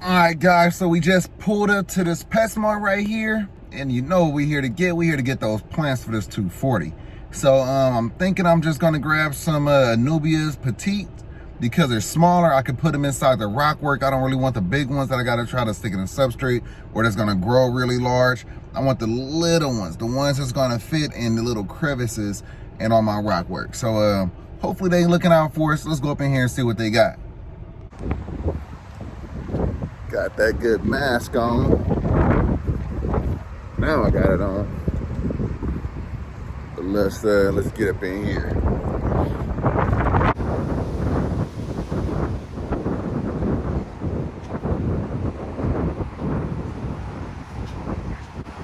All right, guys, so we just pulled up to this PetSmart right here, and you know what we're here to get. We're here to get those plants for this 240. So I'm thinking I'm just gonna grab some Anubias Petite because they're smaller. I could put them inside the rockwork. I don't really want the big ones that I gotta try to stick in a substrate or that's gonna grow really large. I want the little ones, the ones that's gonna fit in the little crevices and on my rockwork. So hopefully they looking out for us. Let's go up in here and see what they got. Got that good mask on. Now I got it on. But let's get up in here.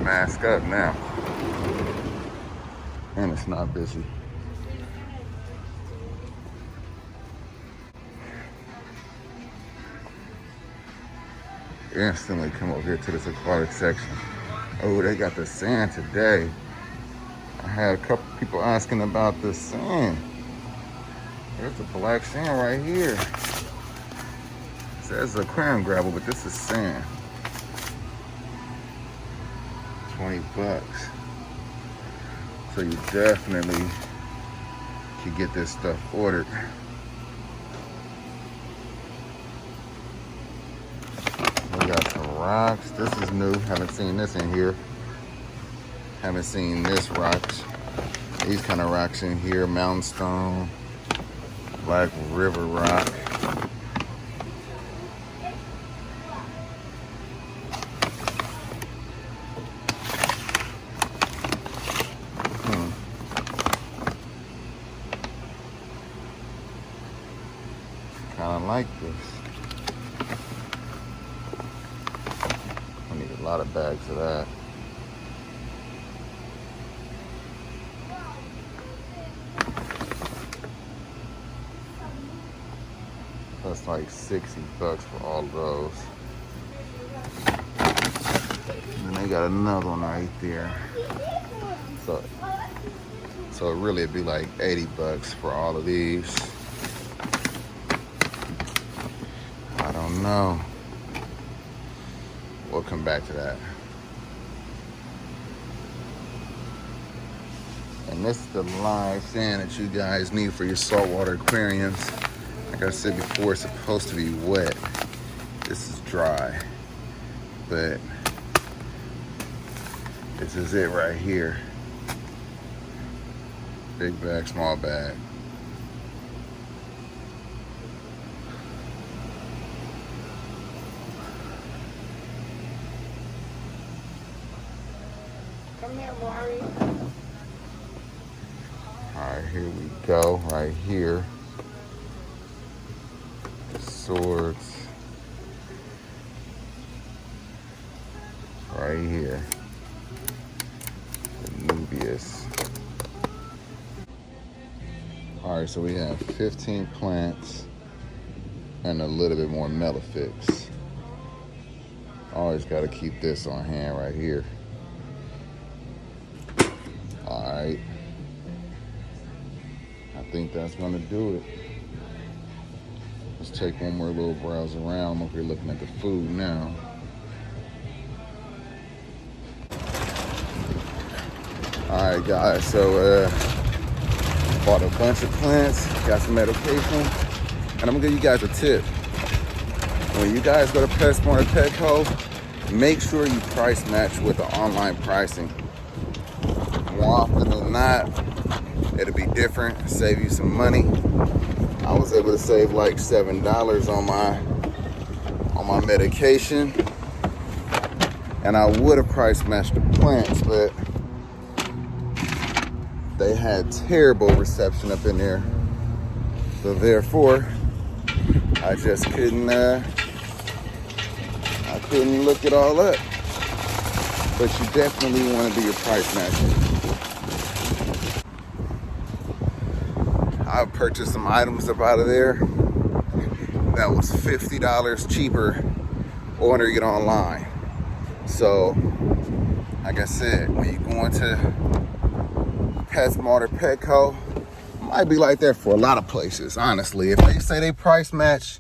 Mask up now. And it's not busy. Instantly come over here to this aquatic section. Oh, they got the sand today. I had a couple people asking about the sand. There's the black sand right here. It says aquarium gravel, but this is sand. 20 bucks. So you definitely can get this stuff ordered. We got some rocks. This is new. Haven't seen this in here. Haven't seen this rocks. These kind of rocks in here. Mountain stone, Black River rock. Kind of like this. I need a lot of bags of that. That's like 60 bucks for all of those. And then they got another one right there. So really it'd be like 80 bucks for all of these. I don't know. We'll come back to that. And this is the live sand that you guys need for your saltwater aquariums. Like I said before, it's supposed to be wet. This is dry. But this is it right here. Big bag, small bag. Come here, Maury. All right, here we go, right here. Swords. Right here. Anubias. All right, so we have 15 plants and a little bit more Melafix. Always got to keep this on hand right here. All right. I think that's gonna do it. Let's take one more little browse around. I'm over here looking at the food now. All right, guys, so bought a bunch of plants, got some medication, and I'm gonna give you guys a tip. When you guys go to PetSmart or Petco, make sure you price match with the online pricing. More often than not, it'll be different, save you some money. I was able to save like $7 on my medication, and I would have price matched the plants, but they had terrible reception up in there, so therefore I just couldn't look it all up. But you definitely want to do your price matching. I purchased some items up out of there that was $50 cheaper ordering it online. So, like I said, when you go into PetSmart or Petco, might be like that for a lot of places, honestly. If they say they price match,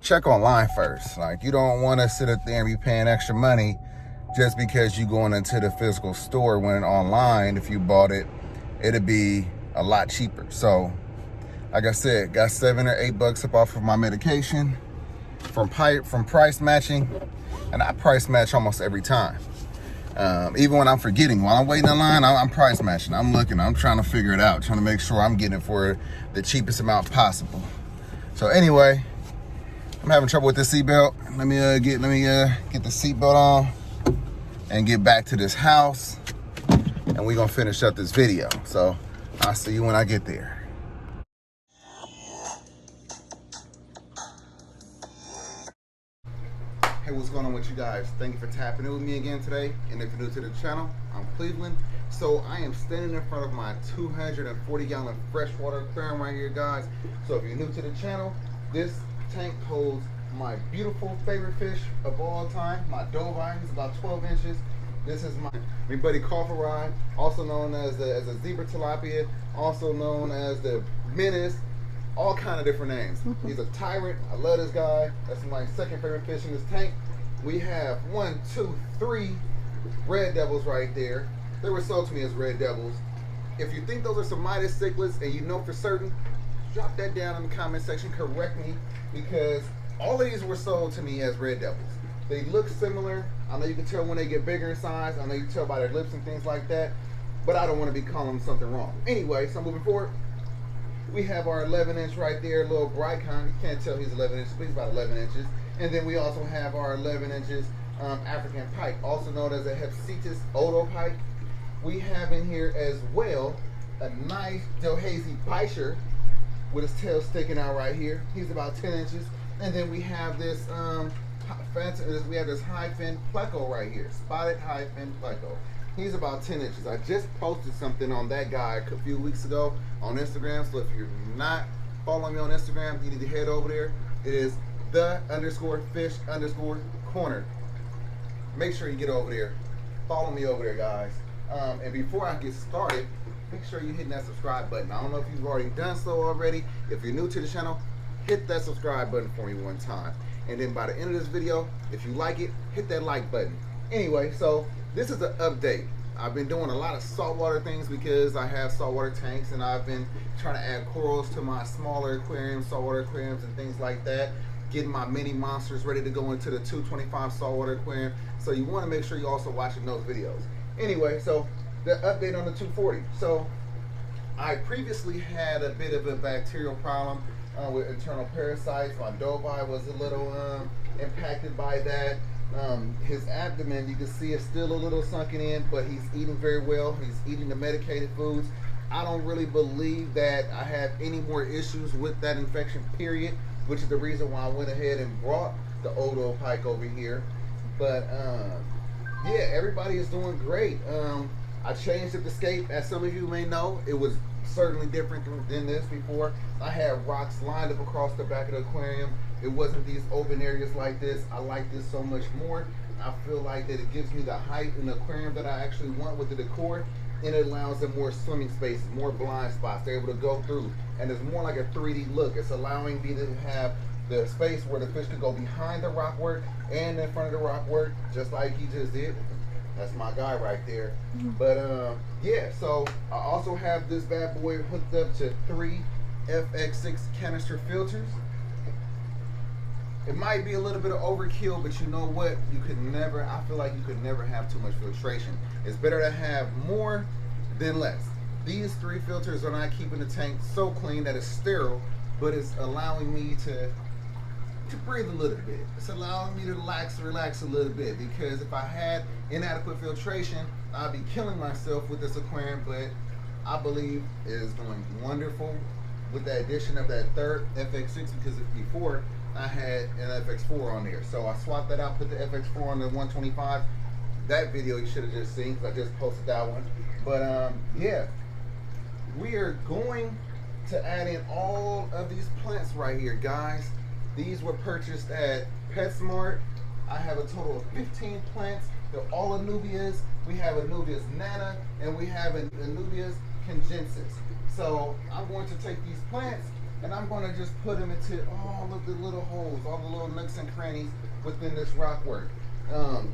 check online first. Like, you don't want to sit up there and be paying extra money just because you going into the physical store, when online, if you bought it, it'd be a lot cheaper. So like I said, got $7 or $8 up off of my medication from price matching, and I price match almost every time. Even when I'm forgetting, while I'm waiting in line, I'm price matching. I'm looking, I'm trying to figure it out, trying to make sure I'm getting it for the cheapest amount possible. So anyway, I'm having trouble with the seatbelt. Let me get the seatbelt on and get back to this house, and we're gonna finish up this video. So I'll see you when I get there. Hey, what's going on with you guys? Thank you for tapping in with me again today. And if you're new to the channel, I'm Cleveland. So I am standing in front of my 240-gallon freshwater aquarium right here, guys. So if you're new to the channel, this tank holds my beautiful favorite fish of all time, my doveye. He's about 12 inches. This is my buddy Cofferide, also known as a zebra tilapia, also known as the menace. All kind of different names. He's a tyrant. I love this guy. That's my second favorite fish in this tank. We have 1, 2, 3 red devils right there. They were sold to me as red devils. If you think those are some Midas cichlids and you know for certain, drop that down in the comment section. Correct me, because all of these were sold to me as red devils. They look similar. I know you can tell when they get bigger in size. I know you can tell by their lips and things like that. But I don't want to be calling them something wrong. Anyway, so moving forward, we have our 11-inch right there, little Brycon. You can't tell he's 11 inches, but he's about 11 inches. And then we also have our 11 inches African pike, also known as a Hepsetis odopike. We have in here as well a nice Delhaize bichir with his tail sticking out right here. He's about 10 inches. And then we have this high fin pleco right here, spotted high fin pleco. He's about 10 inches. I just posted something on that guy a few weeks ago on Instagram. So if you're not following me on Instagram, you need to head over there. It is the_fish_corner. Make sure you get over there. Follow me over there, guys. And before I get started, make sure you're hitting that subscribe button. I don't know if you've already done so already. If you're new to the channel, hit that subscribe button for me one time. And then by the end of this video, if you like it, hit that like button. Anyway, so this is an update. I've been doing a lot of saltwater things because I have saltwater tanks, and I've been trying to add corals to my smaller aquariums, saltwater aquariums and things like that. Getting my mini monsters ready to go into the 225 saltwater aquarium. So you want to make sure you're also watching those videos. Anyway, so the update on the 240. So I previously had a bit of a bacterial problem with internal parasites. My doveye was a little impacted by that. His abdomen, you can see, is still a little sunken in, but he's eating very well. He's eating the medicated foods. I don't really believe that I have any more issues with that infection, period, which is the reason why I went ahead and brought the odopike over here. But yeah, everybody is doing great. I changed the scape, as some of you may know. It was certainly different than this before. I had rocks lined up across the back of the aquarium. It wasn't these open areas like this. I like this so much more. I feel like that it gives me the height in the aquarium that I actually want with the decor, and it allows them more swimming spaces, more blind spots they're able to go through, and it's more like a 3D look. It's allowing me to have the space where the fish could go behind the rock work and in front of the rock work, just like he just did. That's my guy right there. But yeah, so I also have this bad boy hooked up to 3 FX6 canister filters. It might be a little bit of overkill, but you know what? You could never, I feel like you could never have too much filtration. It's better to have more than less. These 3 filters are not keeping the tank so clean that it's sterile, but it's allowing me to breathe a little bit. It's allowing me to relax a little bit, because if I had inadequate filtration, I'd be killing myself with this aquarium. But I believe it is doing wonderful with the addition of that 3rd FX6, because before I had an FX4 on there. So I swapped that out, put the FX4 on the 125. That video you should have just seen, because I just posted that one. But yeah, we are going to add in all of these plants right here, guys. These were purchased at PetSmart. I have a total of 15 plants. They're all Anubias. We have Anubias nana, and we have Anubias congensis. So I'm going to take these plants And I'm gonna just put them into all of the little holes, all the little nooks and crannies within this rock work.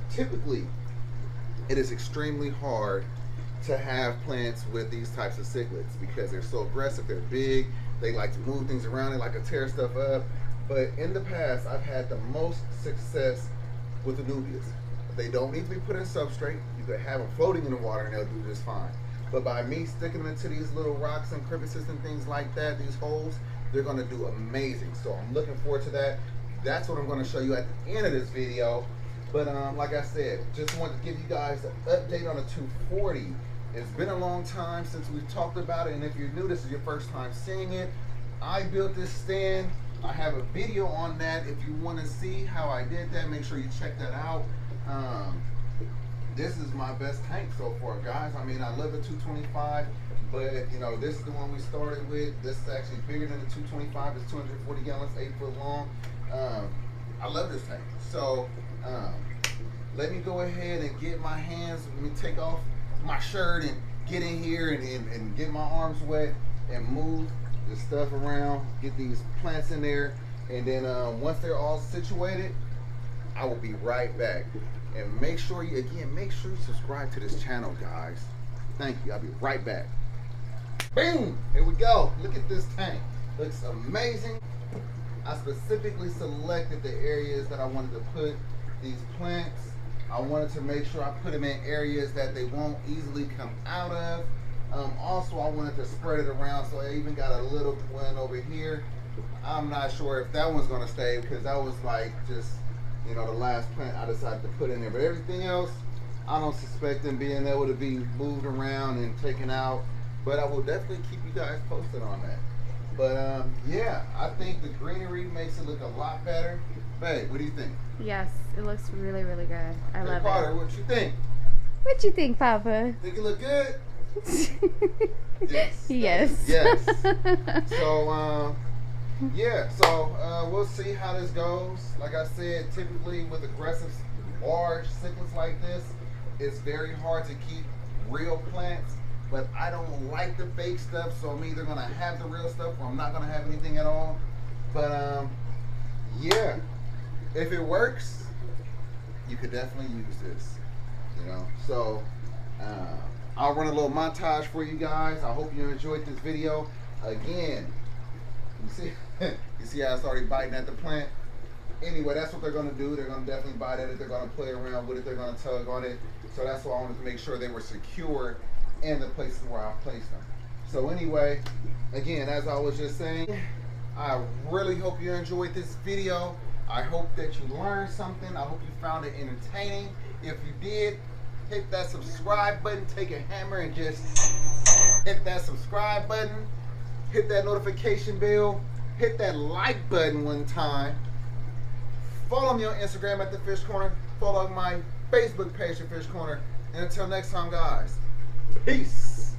Typically, it is extremely hard to have plants with these types of cichlids because they're so aggressive, they're big, they like to move things around, they like to tear stuff up. But in the past, I've had the most success with the Anubias. They don't need to be put in substrate. You could have them floating in the water and they'll do just fine. But by me sticking them into these little rocks and crevices and things like that, these holes, they're gonna do amazing. So I'm looking forward to that. That's what I'm gonna show you at the end of this video. But like I said, just wanted to give you guys an update on the 240. It's been a long time since we've talked about it, and if you're new, this is your first time seeing it. I built this stand. I have a video on that. If you want to see how I did that, make sure you check that out. This is my best tank so far, guys. I mean, I love the 225, but you know, this is the one we started with. This is actually bigger than the 225. It's 240 gallons, 8 foot long. I love this tank. So let me go ahead and get my hands, let me take off my shirt and get in here and get my arms wet and move the stuff around, get these plants in there, and then once they're all situated, I will be right back. And make sure you subscribe to this channel, guys. Thank you. I'll be right back. Boom! Here we go. Look at this tank. Looks amazing. I specifically selected the areas that I wanted to put these plants. I wanted to make sure I put them in areas that they won't easily come out of. Also, I wanted to spread it around, so I even got a little one over here. I'm not sure if that one's gonna stay because that was like just, you know, the last plant I decided to put in there. But everything else, I don't suspect them being able to be moved around and taken out. But I will definitely keep you guys posted on that. But yeah, I think the greenery makes it look a lot better. Babe, what do you think? Yes, it looks really, really good. I love Carter, it. what you think? What you think, Papa? Think it look good? Yes. Yes. Yes. So yeah, so we'll see how this goes. Like I said, typically with aggressive large cichlids like this, it's very hard to keep real plants. But I don't like the fake stuff, so I'm either gonna have the real stuff or I'm not gonna have anything at all. But yeah, if it works, you could definitely use this. You know, so I'll run a little montage for you guys. I hope you enjoyed this video. Again, you see how it's already biting at the plant? Anyway, that's what they're gonna do. They're gonna definitely bite at it. They're gonna play around with it. They're gonna tug on it. So that's why I wanted to make sure they were secure in the places where I placed them. So anyway, again, as I was just saying, I really hope you enjoyed this video. I hope that you learned something. I hope you found it entertaining. If you did, hit that subscribe button. Take a hammer and just hit that subscribe button. Hit that notification bell. Hit that like button one time. Follow me on Instagram at The Fish Corner. Follow my Facebook page, The Fish Corner. And until next time, guys, peace.